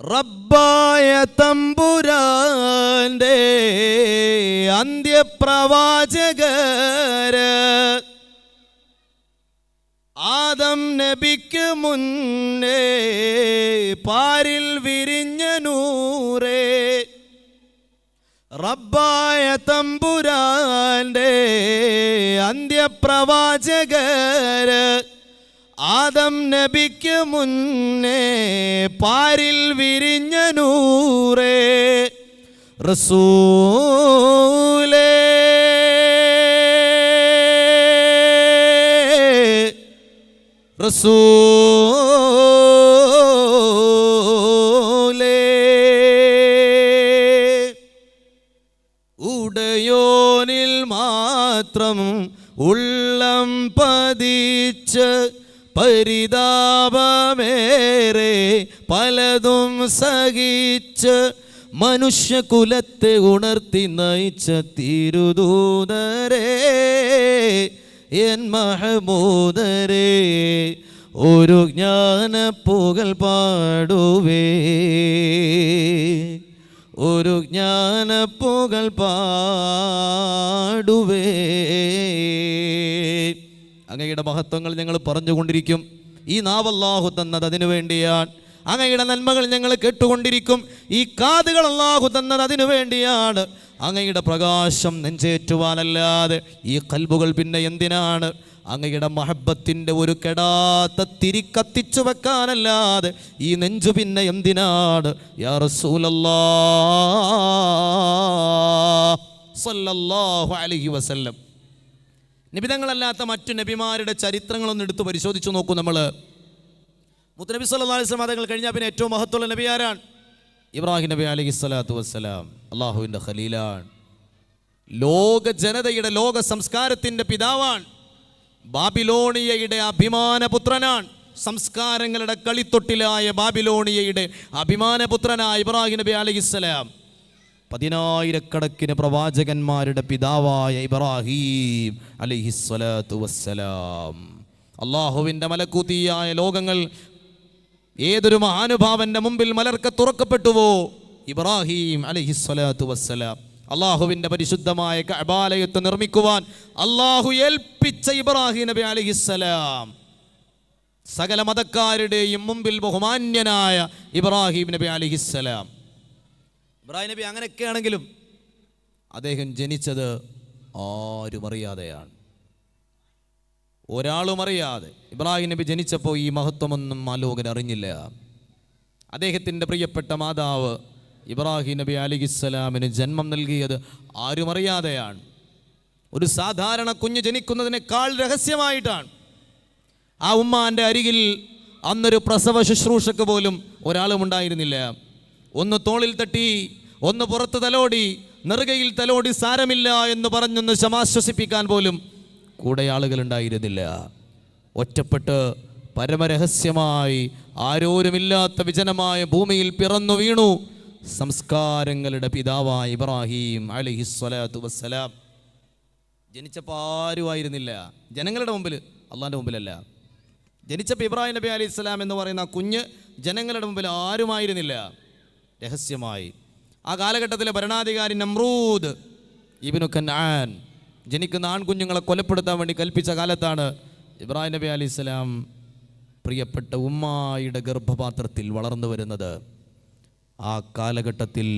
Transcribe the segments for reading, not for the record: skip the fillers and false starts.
റബ്ബായ തമ്പുരാന്റെ അന്ത്യപ്രവാചകര് ആദം നബിക്ക് മുന്നേ പാരിൽ വിരിഞ്ഞ നൂറേ. റബ്ബായ തമ്പുരാന്റെ അന്ത്യപ്രവാചകര് ആദം നബിക്ക് മുന്നേ പാരിൽ വിരിഞ്ഞ നൂറേ. റസൂലേ റസൂലേ ഉടയോനിൽ മാത്രം ഉള്ളം പതിച്ച് പരിതാപമേറെ പലതും സഹിച്ച് മനുഷ്യകുലത്തെ ഉണർത്തി നയിച്ച തിരുദൂതരേ, എൻ മഹമൂദരേ, ഒരു ജ്ഞാനപ്പുകൾ പാടുവേ, ഒരു ജ്ഞാനപ്പുകൾ പാടുവേ. അങ്ങയുടെ മഹത്വങ്ങൾ ഞങ്ങൾ പറഞ്ഞുകൊണ്ടിരിക്കും. ഈ നാവ് അല്ലാഹു തന്നത് അതിനു വേണ്ടിയാണ്. അങ്ങയുടെ നന്മകൾ ഞങ്ങൾ കേട്ടുകൊണ്ടിരിക്കും. ഈ കാതുകൾ അല്ലാഹു തന്നത് അതിനു വേണ്ടിയാണ്. അങ്ങയുടെ പ്രകാശം നെഞ്ചേറ്റുവാനല്ലാതെ ഈ ഖൽബുകൾ പിന്നെ എന്തിനാണ്? അങ്ങയുടെ മഹബത്തിൻ്റെ ഒരു കെടാത്ത തിരി കത്തിച്ചു വെക്കാനല്ലാതെ ഈ നെഞ്ചു പിന്നെ എന്തിനാണ്? യാ റസൂലല്ലാഹ് സ്വല്ലല്ലാഹു അലൈഹി വസല്ലം. നബിതങ്ങളല്ലാത്ത മറ്റു നബിമാരുടെ ചരിത്രങ്ങളൊന്നും എടുത്ത് പരിശോധിച്ചു നോക്കൂ. നമ്മൾ മുത്തനബി സല്ലല്ലാഹു അലൈഹി വസല്ലം തങ്ങൾ കഴിഞ്ഞാൽ പിന്നെ ഏറ്റവും മഹത്വമുള്ള നബി ആരാണ്? ഇബ്രാഹിം നബി അലൈഹി സ്വലാത്തു വസ്സലാം. അള്ളാഹുവിൻ്റെ ഖലീലാണ്. ലോക ജനതയുടെ ലോക സംസ്കാരത്തിൻ്റെ പിതാവാണ്. ബാബിലോണിയയുടെ അഭിമാനപുത്രനാണ്. സംസ്കാരങ്ങളുടെ കളിത്തൊട്ടിലായ ബാബിലോണിയയുടെ അഭിമാനപുത്രനായ ഇബ്രാഹിം നബി അലൈഹിസ്സലാം. 10,000 പ്രവാചകന്മാരുടെ പിതാവായ ഇബ്രാഹിം അലൈഹിസ്സലാത്തു വസ്സലാം. അള്ളാഹുവിൻ്റെ മലക്കൂത്തിയായ ലോകങ്ങൾ ഏതൊരു മഹാനുഭാവന്റെ മുമ്പിൽ മലർക്ക തുറക്കപ്പെട്ടുവോ, ഇബ്രാഹിം അലൈഹിസ്സലാത്തു വസ്സലാം. അള്ളാഹുവിൻ്റെ പരിശുദ്ധമായ കഅബാലയത്ത് നിർമ്മിക്കുവാൻ അള്ളാഹു ഏൽപ്പിച്ച ഇബ്രാഹിം നബി അലൈഹിസ്സലാം, സകല മതക്കാരുടെയും മുമ്പിൽ ബഹുമാന്യനായ ഇബ്രാഹിം നബി അലൈഹിസ്സലാം. ഇബ്രാഹിം നബി അങ്ങനെയൊക്കെയാണെങ്കിലും അദ്ദേഹം ജനിച്ചത് ആരും അറിയാതെയാണ്, ഒരാളും അറിയാതെ. ഇബ്രാഹിം നബി ജനിച്ചപ്പോൾ ഈ മഹത്വമൊന്നും ആലോകൻ അറിഞ്ഞില്ല. അദ്ദേഹത്തിൻ്റെ പ്രിയപ്പെട്ട മാതാവ് ഇബ്രാഹിം നബി അലൈഹിസ്സലാമിന് ജന്മം നൽകിയത് ആരും അറിയാതെയാണ്. ഒരു സാധാരണ കുഞ്ഞ് ജനിക്കുന്നതിനേക്കാൾ രഹസ്യമായിട്ടാണ്. ആ ഉമ്മാൻ്റെ അരികിൽ അന്നൊരു പ്രസവ ശുശ്രൂഷക്ക് പോലും ഒരാളും ഉണ്ടായിരുന്നില്ല. ഒന്ന് തോളിൽ തട്ടി, ഒന്ന് പുറത്ത് തലോടി, നെറുകയിൽ തലോടി സാരമില്ല എന്ന് പറഞ്ഞൊന്ന് സമാശ്വസിപ്പിക്കാൻ പോലും കൂടെ ആളുകൾ ഉണ്ടായിരുന്നില്ല. ഒറ്റപ്പെട്ട് പരമരഹസ്യമായി ആരോരുമില്ലാത്ത വിജനമായ ഭൂമിയിൽ പിറന്നു വീണു സംസ്കാരങ്ങളുടെ പിതാവായ ഇബ്രാഹിം അലൈഹിസ്സലാത്തു വസ്സലാം. ജനിച്ചപ്പോൾ ആരുമായിരുന്നില്ല ജനങ്ങളുടെ മുമ്പിൽ, അള്ളാൻ്റെ മുമ്പിലല്ല. ജനിച്ചപ്പോൾ ഇബ്രാഹിം നബി അലൈഹിസ്സലാം എന്ന് പറയുന്ന കുഞ്ഞ് ജനങ്ങളുടെ മുമ്പിൽ ആരുമായിരുന്നില്ല, രഹസ്യമായി. ആ കാലഘട്ടത്തിലെ ഭരണാധികാരി നമ്രൂദ് ഇബ്നു കൻആൻ ജനിക്കുന്ന ആൺകുഞ്ഞുങ്ങളെ കൊലപ്പെടുത്താൻ വേണ്ടി കൽപ്പിച്ച കാലത്താണ് ഇബ്രാഹിം നബി അലൈഹിസ്സലാം പ്രിയപ്പെട്ട ഉമ്മായുടെ ഗർഭപാത്രത്തിൽ വളർന്നു വരുന്നത്. ആ കാലഘട്ടത്തിൽ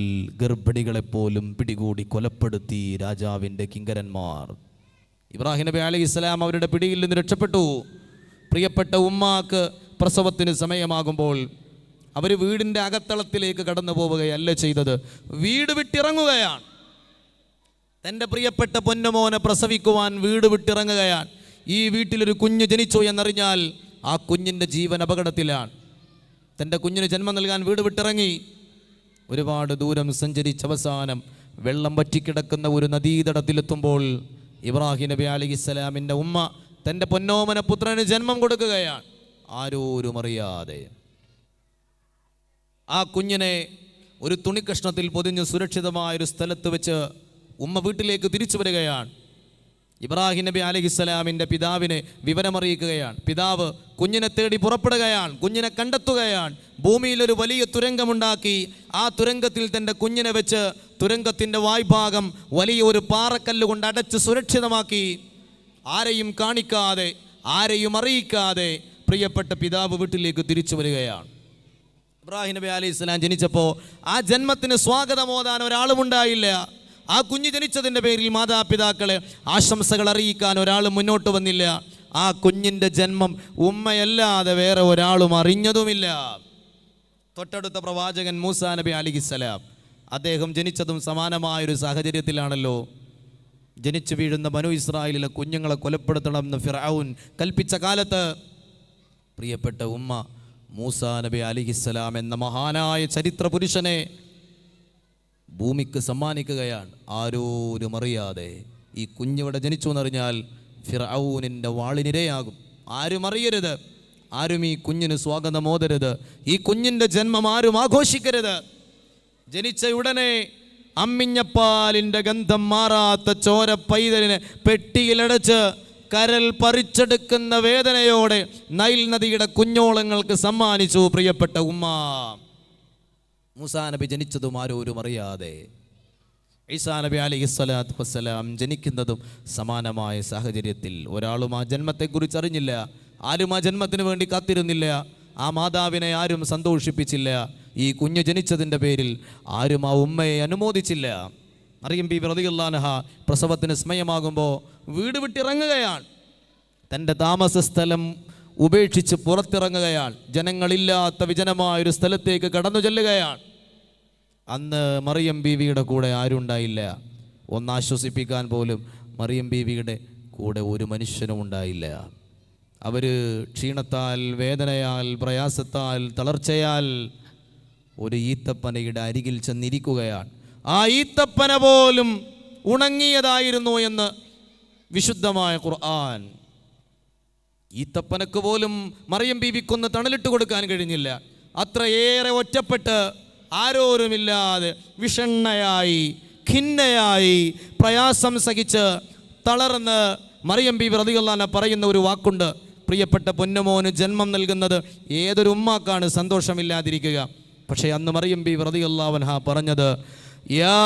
ഗർഭിണികളെപ്പോലും പിടികൂടി കൊലപ്പെടുത്തി രാജാവിൻ്റെ കിങ്കരന്മാർ. ഇബ്രാഹിം നബി അലൈഹിസ്സലാം അവരുടെ പിടിയിൽ നിന്ന് രക്ഷപ്പെട്ടു. പ്രിയപ്പെട്ട ഉമ്മാക്ക് പ്രസവത്തിന് സമയമാകുമ്പോൾ അവർ വീടിൻ്റെ അകത്തളത്തിലേക്ക് കടന്നു പോവുകയല്ല ചെയ്തത്, വീട് വിട്ടിറങ്ങുകയാണ്. തൻ്റെ പ്രിയപ്പെട്ട പൊന്നുമോനെ പ്രസവിക്കുവാൻ വീട് വിട്ടിറങ്ങുകയാണ്. ഈ വീട്ടിലൊരു കുഞ്ഞ് ജനിച്ചു എന്നറിഞ്ഞാൽ ആ കുഞ്ഞിൻ്റെ ജീവൻ അപകടത്തിലാണ്. തൻ്റെ കുഞ്ഞിന് ജന്മം നൽകാൻ വീട് വിട്ടിറങ്ങി. ഒരുപാട് ദൂരം സഞ്ചരിച്ച അവസാനം വെള്ളം വറ്റിക്കിടക്കുന്ന ഒരു നദീതടത്തിലെത്തുമ്പോൾ ഇബ്രാഹിം നബി അലൈഹിസ്സലാമിൻ്റെ ഉമ്മ തൻ്റെ പൊന്നോമന പുത്രന് ജന്മം കൊടുക്കുകയാണ്, ആരോരും അറിയാതെ. ആ കുഞ്ഞിനെ ഒരു തുണിക്കഷ്ണത്തിൽ പൊതിഞ്ഞ് സുരക്ഷിതമായൊരു സ്ഥലത്ത് വെച്ച് ഉമ്മ വീട്ടിലേക്ക് തിരിച്ചു വരികയാണ്. ഇബ്രാഹിം നബി അലൈഹിസ്സലാമിൻ്റെ പിതാവിനെ വിവരമറിയിക്കുകയാണ്. പിതാവ് കുഞ്ഞിനെ തേടി പുറപ്പെടുകയാണ്, കുഞ്ഞിനെ കണ്ടെത്തുകയാണ്. ഭൂമിയിലൊരു വലിയ തുരങ്കമുണ്ടാക്കി ആ തുരങ്കത്തിൽ തൻ്റെ കുഞ്ഞിനെ വെച്ച് തുരങ്കത്തിൻ്റെ വായ്ഭാഗം വലിയൊരു പാറക്കല്ല് കൊണ്ട് അടച്ച് സുരക്ഷിതമാക്കി. ആരെയും കാണിക്കാതെ, ആരെയും അറിയിക്കാതെ പ്രിയപ്പെട്ട പിതാവ് വീട്ടിലേക്ക് തിരിച്ചു വരികയാണ്. ഇബ്രാഹിം നബി അലൈഹിസ്സലാം ജനിച്ചപ്പോൾ ആ ജന്മത്തിന് സ്വാഗതമോദാൻ ഒരാളും ഉണ്ടായില്ല. ആ കുഞ്ഞ് ജനിച്ചതിൻ്റെ പേരിൽ മാതാപിതാക്കളെ ആശംസകൾ അറിയിക്കാൻ ഒരാളും മുന്നോട്ട് വന്നില്ല. ആ കുഞ്ഞിൻ്റെ ജന്മം ഉമ്മയല്ലാതെ വേറെ ഒരാളും അറിഞ്ഞതുമില്ല. തൊട്ടടുത്ത പ്രവാചകൻ മൂസാ നബി അലൈഹിസ്സലാം, അദ്ദേഹം ജനിച്ചതും സമാനമായൊരു സാഹചര്യത്തിലാണല്ലോ. ജനിച്ചു വീഴുന്ന ബനു ഇസ്രായേലിലെ കുഞ്ഞുങ്ങളെ കൊലപ്പെടുത്തണമെന്ന് ഫിർഔൻ കൽപ്പിച്ച കാലത്ത് പ്രിയപ്പെട്ട ഉമ്മ മൂസാ നബി അലൈഹിസ്സലാം എന്ന മഹാനായ ചരിത്ര പുരുഷനെ ഭൂമിക്ക് സമ്മാനിക്കുകയാണ്. ആരോരും അറിയാതെ ഈ കുഞ്ഞിവിടെ ജനിച്ചു എന്നറിഞ്ഞാൽ ഫിർഔനിൻ്റെ വാളിനിരയാകും. ആരും അറിയരുത്, ആരും ഈ കുഞ്ഞിന് സ്വാഗതമോദരുത്, ഈ കുഞ്ഞിൻ്റെ ജന്മം ആരും ആഘോഷിക്കരുത്. ജനിച്ച ഉടനെ അമ്മിഞ്ഞപ്പാലിൻ്റെ ഗന്ധം മാറാത്ത ചോര പൈതലിനെ പെട്ടിയിലടച്ച് കരൽ പറിച്ചെടുക്കുന്ന വേദനയോടെ നൈൽ നദിയുടെ കുഞ്ഞോളങ്ങൾക്ക് സമ്മാനിച്ചു പ്രിയപ്പെട്ട ഉമ്മ. മൂസാ നബി ജനിച്ചതും ആരോരും അറിയാതെ, ഈസാ നബി അലൈഹിസ്സലാത്തു വസ്സലാം ജനിക്കുന്നതും സമാനമായ സാഹചര്യത്തിൽ. ഒരാളും ആ ജന്മത്തെക്കുറിച്ച് അറിഞ്ഞില്ല, ആരും ആ ജന്മത്തിന് വേണ്ടി കാത്തിരുന്നില്ല, ആ മാതാവിനെ ആരും സന്തോഷിപ്പിച്ചില്ല. ഈ കുഞ്ഞ് ജനിച്ചതിൻ്റെ പേരിൽ ആരും ആ ഉമ്മയെ അനുമോദിച്ചില്ല. മറിയം ബീബി റളിയല്ലാഹു അൻഹ പ്രസവത്തിന് സമയമാകുമ്പോൾ വീട് വിട്ടിറങ്ങുകയാണ്. തൻ്റെ താമസ സ്ഥലം ഉപേക്ഷിച്ച് പുറത്തിറങ്ങുകയാണ്. ജനങ്ങളില്ലാത്ത വിജനമായൊരു സ്ഥലത്തേക്ക് കടന്നു ചെല്ലുകയാണ്. അന്ന് മറിയം ബീവിയുടെ കൂടെ ആരും ഉണ്ടായില്ല. ഒന്നാശ്വസിപ്പിക്കാൻ പോലും മറിയം ബീവിയുടെ കൂടെ ഒരു മനുഷ്യനും ഉണ്ടായില്ല. അവർ ക്ഷീണത്താൽ, വേദനയാൽ, പ്രയാസത്താൽ, തളർച്ചയാൽ ഒരു ഈത്തപ്പനയുടെ അരികിൽ ചെന്നിരിക്കുകയാണ്. ആ ഈത്തപ്പന പോലും ഉണങ്ങിയതായിരുന്നു എന്ന് വിശുദ്ധമായ ഖുർആൻ. ഈത്തപ്പനക്ക് പോലും മറിയം ബീവിക്കൊന്ന് തണലിട്ട് കൊടുക്കാൻ കഴിഞ്ഞില്ല. അത്രയേറെ ഒറ്റപ്പെട്ട്, ആരോരുമില്ലാതെ, വിഷണ്ണയായി, ഖിന്നയായി, പ്രയാസം സഹിച്ച് തളർന്ന് മറിയം ബീബി റളിയല്ലാഹു അൻഹ പറയുന്ന ഒരു വാക്കുണ്ട്. പ്രിയപ്പെട്ട പൊന്നുമോന് ജന്മം നൽകുന്നത് ഏതൊരു ഉമ്മാക്കാണ് സന്തോഷമില്ലാതിരിക്കുക. പക്ഷേ അന്ന് മറിയം ബീബി റളിയല്ലാഹു അൻഹ പറഞ്ഞത്, യാ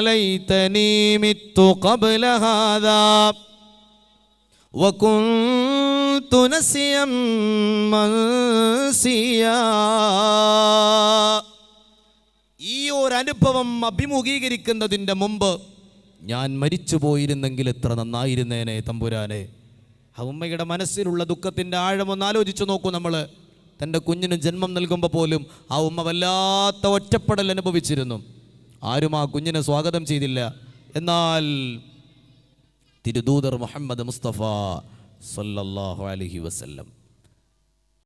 ലൈതനീ മിത്തു ഖബ്ല ഹാദാ വകുന്തു നസിയം മൻസിയാ. ഈ ഒരു അനുഭവം അഭിമുഖീകരിക്കുന്നതിൻ്റെ മുമ്പ് ഞാൻ മരിച്ചു പോയിരുന്നെങ്കിൽ എത്ര നന്നായിരുന്നേനെ തമ്പുരാനെ. ആ ഉമ്മയുടെ മനസ്സിലുള്ള ദുഃഖത്തിൻ്റെ ആഴമൊന്ന് ആലോചിച്ചു നോക്കൂ. നമ്മൾ തൻ്റെ കുഞ്ഞിന് ജന്മം നൽകുമ്പോൾ പോലും ആ ഉമ്മ വല്ലാത്ത ഒറ്റപ്പെടൽ അനുഭവിച്ചിരുന്നു. ആരും ആ കുഞ്ഞിനെ സ്വാഗതം ചെയ്തില്ല. എന്നാൽ തിരുദൂതർ മുഹമ്മദ് മുസ്തഫ സല്ലല്ലാഹു അലൈഹി വസല്ലം